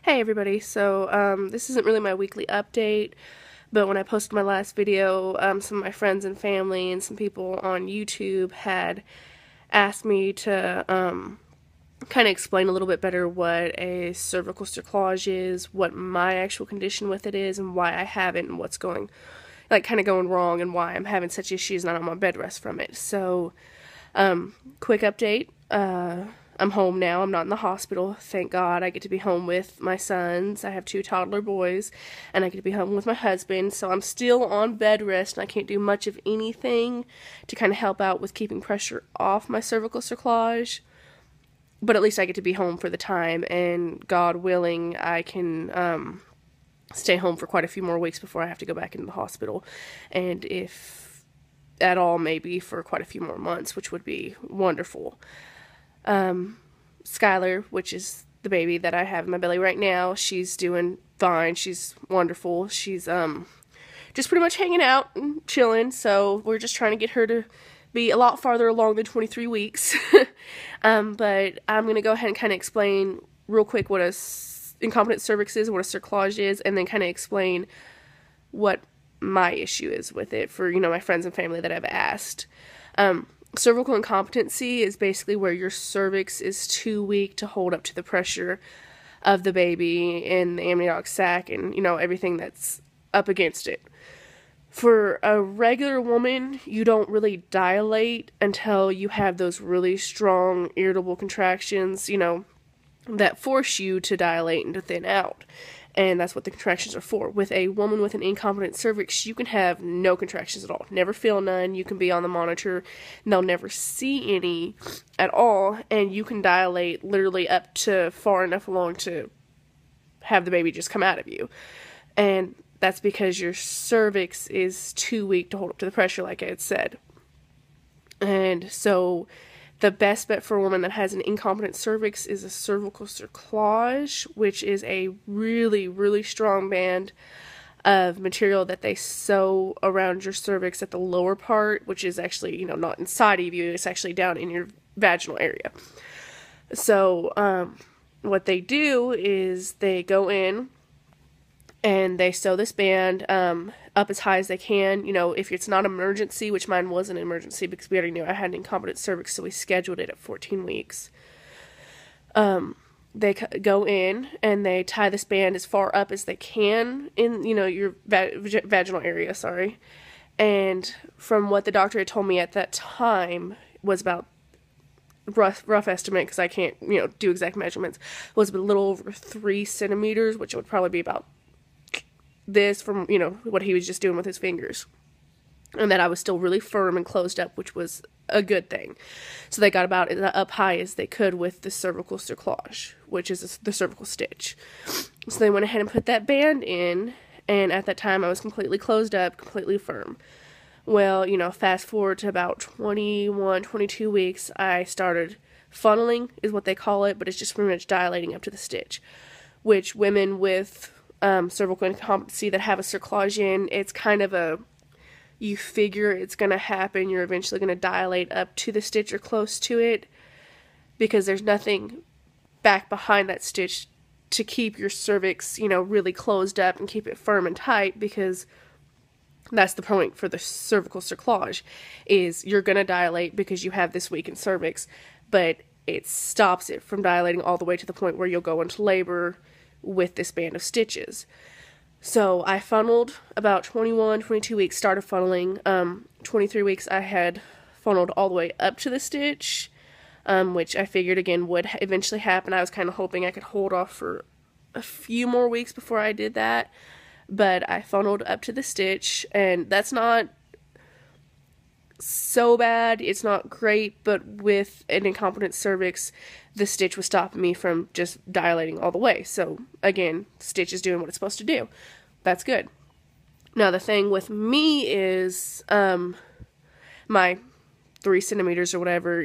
Hey everybody, so this isn't really my weekly update, but when I posted my last video, some of my friends and family and some people on YouTube had asked me to kind of explain a little bit better what a cervical cerclage is, what my actual condition with it is, and why I have it, and what's going, kind of going wrong, and why I'm having such issues and I'm on bed rest from it. So, quick update, I'm home now. I'm not in the hospital. Thank God. I get to be home with my sons. I have 2 toddler boys, and I get to be home with my husband. So I'm still on bed rest, and I can't do much of anything to kind of help out with keeping pressure off my cervical cerclage. But at least I get to be home for the time, and God willing, I can stay home for quite a few more weeks before I have to go back into the hospital. And if at all, maybe for quite a few more months, which would be wonderful. Skylar, which is the baby that I have in my belly right now, she's doing fine. She's wonderful. She's just pretty much hanging out and chilling, so we're just trying to get her to be a lot farther along than 23 weeks. But I'm going to go ahead and kind of explain real quick what a incompetent cervix is, what a cerclage is, and then kind of explain what my issue is with it for, my friends and family that I've asked. Cervical incompetency is basically where your cervix is too weak to hold up to the pressure of the baby and the amniotic sac and, everything that's up against it. For a regular woman, you don't really dilate until you have those really strong, irritable contractions, that force you to dilate and to thin out. And that's what the contractions are for. With a woman with an incompetent cervix, you can have no contractions at all. Never feel none. You can be on the monitor, and they'll never see any at all. And you can dilate literally up to far enough along to have the baby just come out of you. And that's because your cervix is too weak to hold up to the pressure, like I had said. And so the best bet for a woman that has an incompetent cervix is a cervical cerclage, which is a really, really strong band of material that they sew around your cervix at the lower part, which is actually, not inside of you, it's actually down in your vaginal area. So, what they do is they go in and they sew this band up as high as they can. If it's not an emergency, which mine was an emergency because we already knew I had an incompetent cervix, so we scheduled it at 14 weeks. They go in and they tie this band as far up as they can in, your vaginal area, sorry. And from what the doctor had told me at that time was about rough estimate, because I can't, do exact measurements, was a little over 3 centimeters, which would probably be about this from, what he was just doing with his fingers. And that I was still really firm and closed up, which was a good thing. So they got about as up high as they could with the cervical cerclage, which is the cervical stitch. So they went ahead and put that band in, and at that time I was completely closed up, completely firm. Well, fast forward to about 21, 22 weeks, I started funneling, is what they call it, but it's just pretty much dilating up to the stitch, which women with cervical incompetency that have a cerclage in, it's kind of you figure it's going to happen, you're eventually going to dilate up to the stitch or close to it, because there's nothing back behind that stitch to keep your cervix, really closed up and keep it firm and tight, because that's the point for the cervical cerclage, is you're going to dilate because you have this weakened cervix, but it stops it from dilating all the way to the point where you'll go into labor with this band of stitches. So I funneled about 21, 22 weeks, started funneling. 23 weeks I had funneled all the way up to the stitch, which I figured again would eventually happen. I was kind of hoping I could hold off for a few more weeks before I did that, but I funneled up to the stitch, and that's not so bad, it's not great, but with an incompetent cervix, the stitch was stopping me from just dilating all the way. So again, stitch is doing what it's supposed to do. That's good. Now the thing with me is my 3 centimeters or whatever,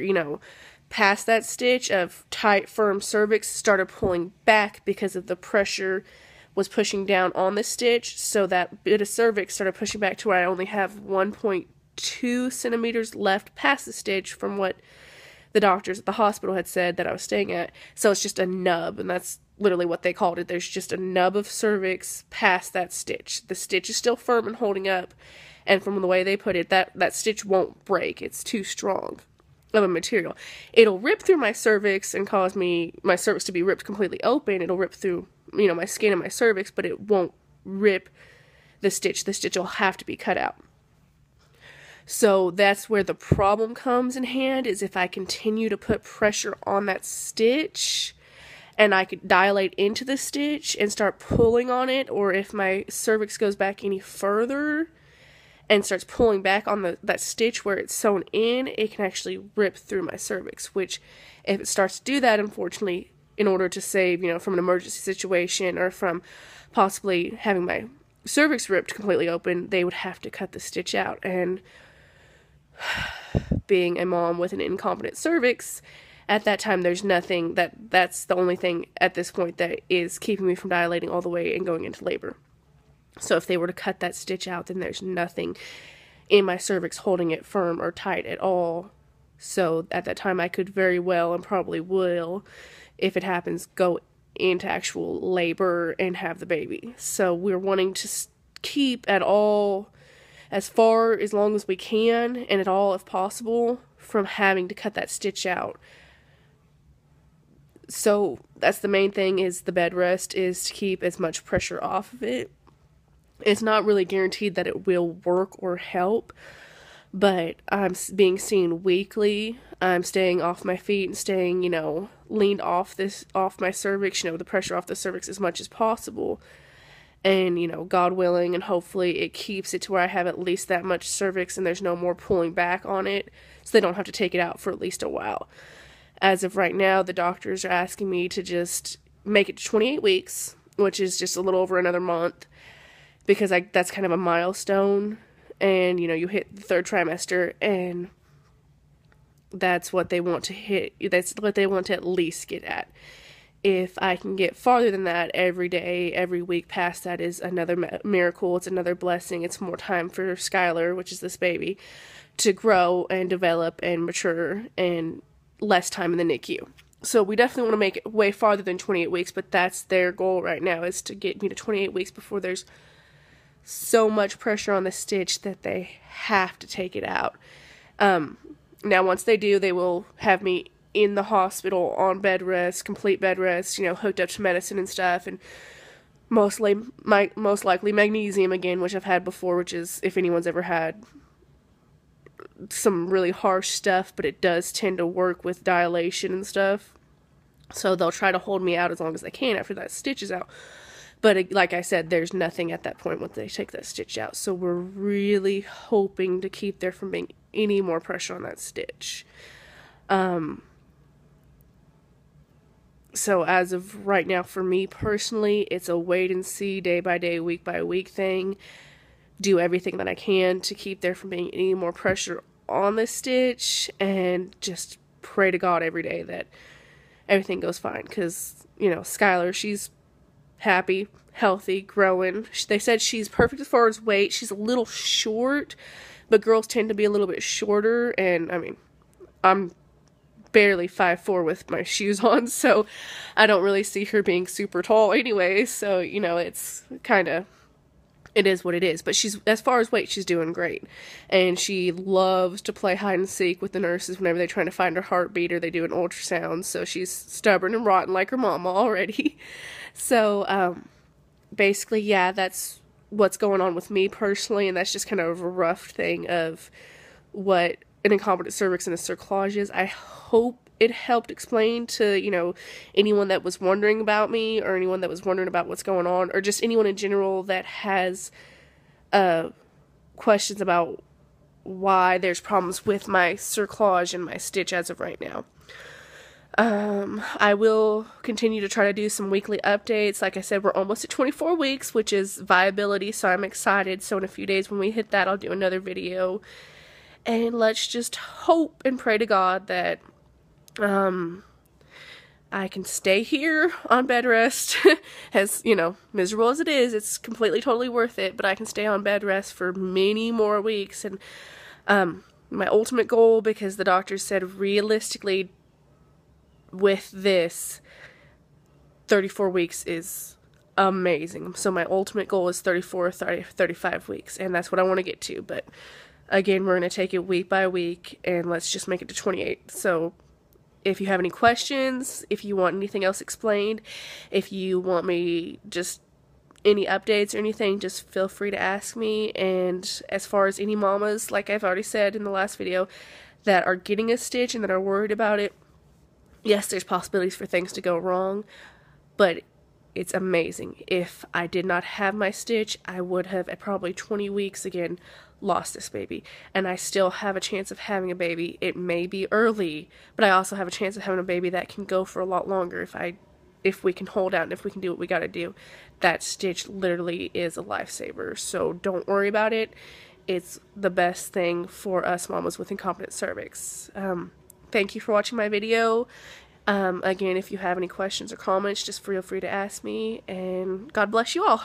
past that stitch of tight, firm cervix started pulling back because of the pressure was pushing down on the stitch. So that bit of cervix started pushing back to where I only have 1.2 centimeters left past the stitch from what the doctors at the hospital had said that I was staying at. So it's just a nub, and that's literally what they called it. There's just a nub of cervix past that stitch. The stitch is still firm and holding up, and from the way they put it, that stitch won't break. It's too strong of a material. It'll rip through my cervix and cause my cervix to be ripped completely open. It'll rip through, my skin and my cervix, but it won't rip the stitch. The stitch will have to be cut out. So that's where the problem comes in hand, is if I continue to put pressure on that stitch and I could dilate into the stitch and start pulling on it, or if my cervix goes back any further and starts pulling back on that stitch where it's sewn in, it can actually rip through my cervix, which if it starts to do that, unfortunately, in order to save, from an emergency situation or from possibly having my cervix ripped completely open, they would have to cut the stitch out. And being a mom with an incompetent cervix, at that time there's nothing that's the only thing at this point that is keeping me from dilating all the way and going into labor. So if they were to cut that stitch out, then there's nothing in my cervix holding it firm or tight at all. So at that time I could very well, and probably will, if it happens, go into actual labor and have the baby. So we're wanting to keep at all, as far as long as we can, and at all if possible, from having to cut that stitch out. So that's the main thing, is the bed rest, is to keep as much pressure off of it. It's not really guaranteed that it will work or help, but I'm being seen weekly. I'm staying off my feet and staying, leaned off my cervix, the pressure off the cervix as much as possible. And, God willing, and hopefully it keeps it to where I have at least that much cervix and there's no more pulling back on it, so they don't have to take it out for at least a while. As of right now, the doctors are asking me to just make it to 28 weeks, which is just a little over another month, because that's kind of a milestone. And, you hit the 3rd trimester, and that's what they want to hit. That's what they want to at least get at. If I can get farther than that every day, every week past that, is another miracle. It's another blessing. It's more time for Skylar, which is this baby, to grow and develop and mature, and less time in the NICU. So we definitely want to make it way farther than 28 weeks, but that's their goal right now, is to get me to 28 weeks before there's so much pressure on the stitch that they have to take it out. Now, once they do, they will have me in the hospital on bed rest, complete bed rest, hooked up to medicine and stuff, and most likely magnesium again, which I've had before, which is, if anyone's ever had some really harsh stuff, but it does tend to work with dilation and stuff. So they'll try to hold me out as long as they can after that stitch is out. But like I said, there's nothing at that point once they take that stitch out. So we're really hoping to keep there from being any more pressure on that stitch. So as of right now, for me personally, it's a wait and see, day by day, week by week thing. Do everything that I can to keep there from being any more pressure on the stitch, and just pray to God every day that everything goes fine. Because, Skylar, she's happy, healthy, growing. They said she's perfect as far as weight. She's a little short, but girls tend to be a little bit shorter, and I'm barely 5'4" with my shoes on, so I don't really see her being super tall anyway, so it's kind of, it is what it is. But she's, as far as weight, she's doing great, and she loves to play hide and seek with the nurses whenever they're trying to find her heartbeat or they do an ultrasound. So she's stubborn and rotten like her mama already. So basically, yeah, that's what's going on with me personally, and that's just kind of a rough thing of what an incompetent cervix and a cerclage is. I hope it helped explain to, anyone that was wondering about me, or anyone that was wondering about what's going on, or just anyone in general that has questions about why there's problems with my cerclage and my stitch as of right now. I will continue to try to do some weekly updates. Like I said, we're almost at 24 weeks, which is viability, so I'm excited. So in a few days when we hit that, I'll do another video. And let's just hope and pray to God that I can stay here on bed rest. As, miserable as it is, it's completely, totally worth it. But I can stay on bed rest for many more weeks. And my ultimate goal, because the doctors said realistically with this, 34 weeks is amazing. So my ultimate goal is 34, 30, 35 weeks, and that's what I want to get to. But again, we're going to take it week by week, and let's just make it to 28. So if you have any questions, if you want anything else explained, if you want me just any updates or anything, just feel free to ask me. And as far as any mamas, like I've already said in the last video, that are getting a stitch and that are worried about it, yes, there's possibilities for things to go wrong, but it's amazing. If I did not have my stitch, I would have, at probably 20 weeks again, lost this baby. And I still have a chance of having a baby. It may be early, but I also have a chance of having a baby that can go for a lot longer if we can hold out and if we can do what we gotta do. That stitch literally is a lifesaver, so don't worry about it. It's the best thing for us mamas with incompetent cervix. Thank you for watching my video. Again, if you have any questions or comments, just feel free to ask me, and God bless you all.